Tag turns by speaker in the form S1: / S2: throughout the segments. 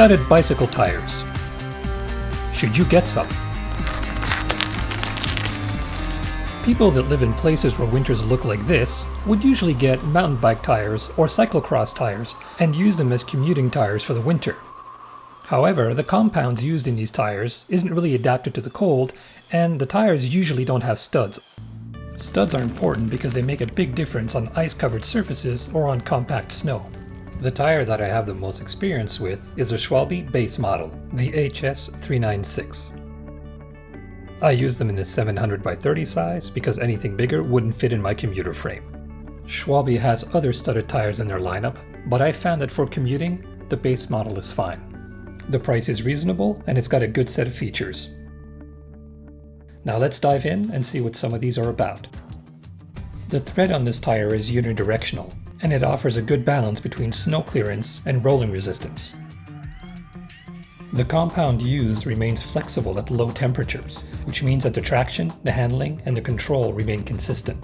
S1: Studded bicycle tires. Should you get some? People that live in places where winters look like this would usually get mountain bike tires or cyclocross tires and use them as commuting tires for the winter. However, the compounds used in these tires isn't really adapted to the cold, and the tires usually don't have studs. Studs are important because they make a big difference on ice-covered surfaces or on compact snow. The tire that I have the most experience with is the Schwalbe base model, the HS396. I use them in the 700 by 30 size because anything bigger wouldn't fit in my commuter frame. Schwalbe has other studded tires in their lineup, but I found that for commuting, the base model is fine. The price is reasonable and it's got a good set of features. Now let's dive in and see what some of these are about. The tread on this tire is unidirectional, and it offers a good balance between snow clearance and rolling resistance. The compound used remains flexible at low temperatures, which means that the traction, the handling, and the control remain consistent.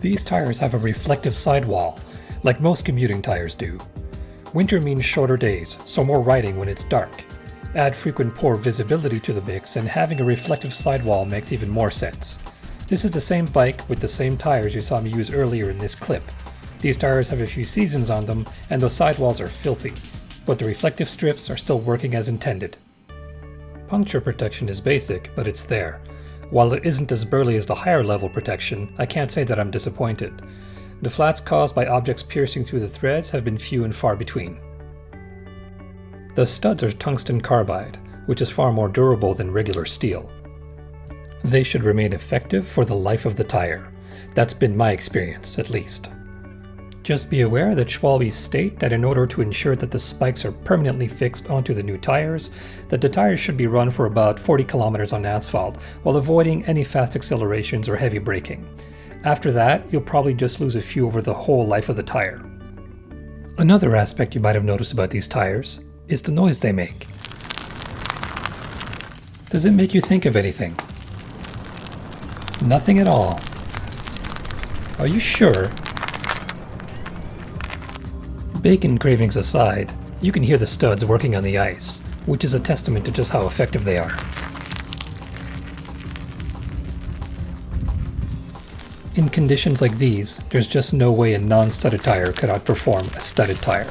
S1: These tires have a reflective sidewall, like most commuting tires do. Winter means shorter days, so more riding when it's dark. Add frequent poor visibility to the mix, and having a reflective sidewall makes even more sense. This is the same bike with the same tires you saw me use earlier in this clip. These tires have a few seasons on them, and those sidewalls are filthy, but the reflective strips are still working as intended. Puncture protection is basic, but it's there. While it isn't as burly as the higher level protection, I can't say that I'm disappointed. The flats caused by objects piercing through the threads have been few and far between. The studs are tungsten carbide, which is far more durable than regular steel. They should remain effective for the life of the tire. That's been my experience, at least. Just be aware that Schwalbe state that in order to ensure that the spikes are permanently fixed onto the new tires, that the tires should be run for about 40 kilometers on asphalt while avoiding any fast accelerations or heavy braking. After that, you'll probably just lose a few over the whole life of the tire. Another aspect you might have noticed about these tires is the noise they make. Does it make you think of anything? Nothing at all. Are you sure? Bacon cravings aside, you can hear the studs working on the ice, which is a testament to just how effective they are. In conditions like these, there's just no way a non-studded tire could outperform a studded tire.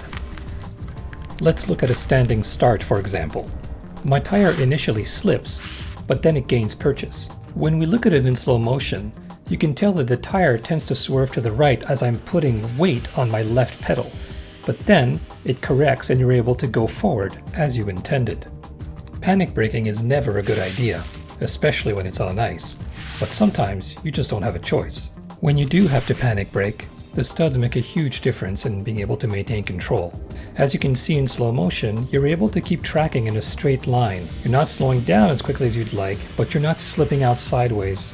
S1: Let's look at a standing start, for example. My tire initially slips, but then it gains purchase. When we look at it in slow motion, you can tell that the tire tends to swerve to the right as I'm putting weight on my left pedal, but then it corrects and you're able to go forward as you intended. Panic braking is never a good idea, especially when it's on ice, but sometimes you just don't have a choice. When you do have to panic brake, the studs make a huge difference in being able to maintain control. As you can see in slow motion, you're able to keep tracking in a straight line. You're not slowing down as quickly as you'd like, but you're not slipping out sideways.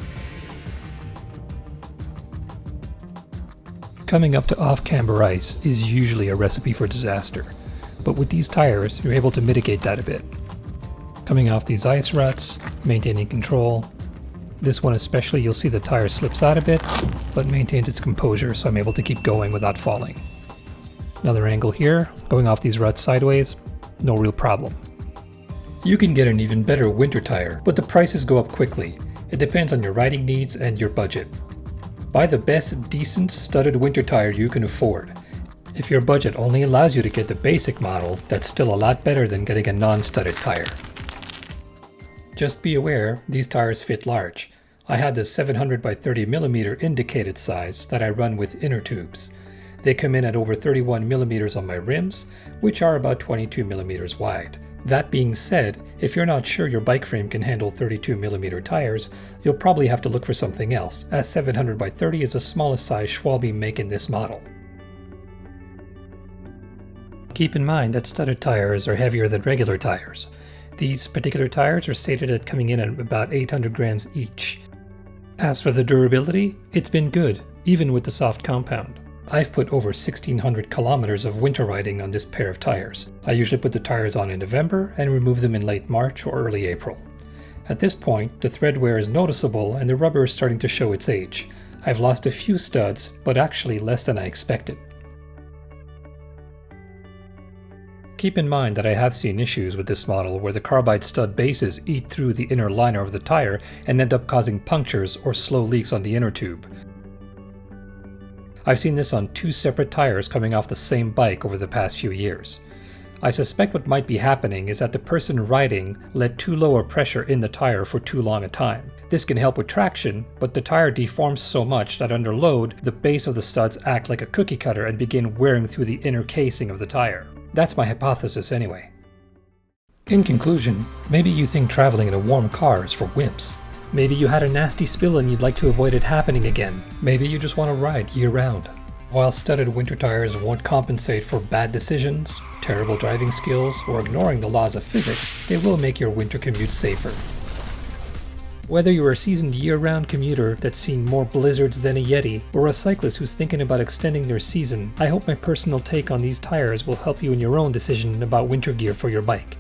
S1: Coming up to off-camber ice is usually a recipe for disaster, but with these tires, you're able to mitigate that a bit. Coming off these ice ruts, maintaining control. This one especially, you'll see the tire slips out a bit, but maintains its composure, so I'm able to keep going without falling. Another angle here, going off these ruts sideways, no real problem. You can get an even better winter tire, but the prices go up quickly. It depends on your riding needs and your budget. Buy the best decent studded winter tire you can afford. If your budget only allows you to get the basic model, that's still a lot better than getting a non-studded tire. Just be aware, these tires fit large. I have the 700 by 30 mm indicated size that I run with inner tubes. They come in at over 31 mm on my rims, which are about 22 mm wide. That being said, if you're not sure your bike frame can handle 32 mm tires, you'll probably have to look for something else, as 700 by 30 is the smallest size Schwalbe make in this model. Keep in mind that studded tires are heavier than regular tires. These particular tires are stated at coming in at about 800 grams each. As for the durability, it's been good, even with the soft compound. I've put over 1,600 kilometers of winter riding on this pair of tires. I usually put the tires on in November and remove them in late March or early April. At this point, the thread wear is noticeable and the rubber is starting to show its age. I've lost a few studs, but actually less than I expected. Keep in mind that I have seen issues with this model where the carbide stud bases eat through the inner liner of the tire and end up causing punctures or slow leaks on the inner tube. I've seen this on 2 separate tires coming off the same bike over the past few years. I suspect what might be happening is that the person riding let too low a pressure in the tire for too long a time. This can help with traction, but the tire deforms so much that under load, the base of the studs act like a cookie cutter and begin wearing through the inner casing of the tire. That's my hypothesis anyway. In conclusion, maybe you think traveling in a warm car is for wimps. Maybe you had a nasty spill and you'd like to avoid it happening again. Maybe you just want to ride year-round. While studded winter tires won't compensate for bad decisions, terrible driving skills, or ignoring the laws of physics, they will make your winter commute safer. Whether you're a seasoned year-round commuter that's seen more blizzards than a Yeti, or a cyclist who's thinking about extending their season, I hope my personal take on these tires will help you in your own decision about winter gear for your bike.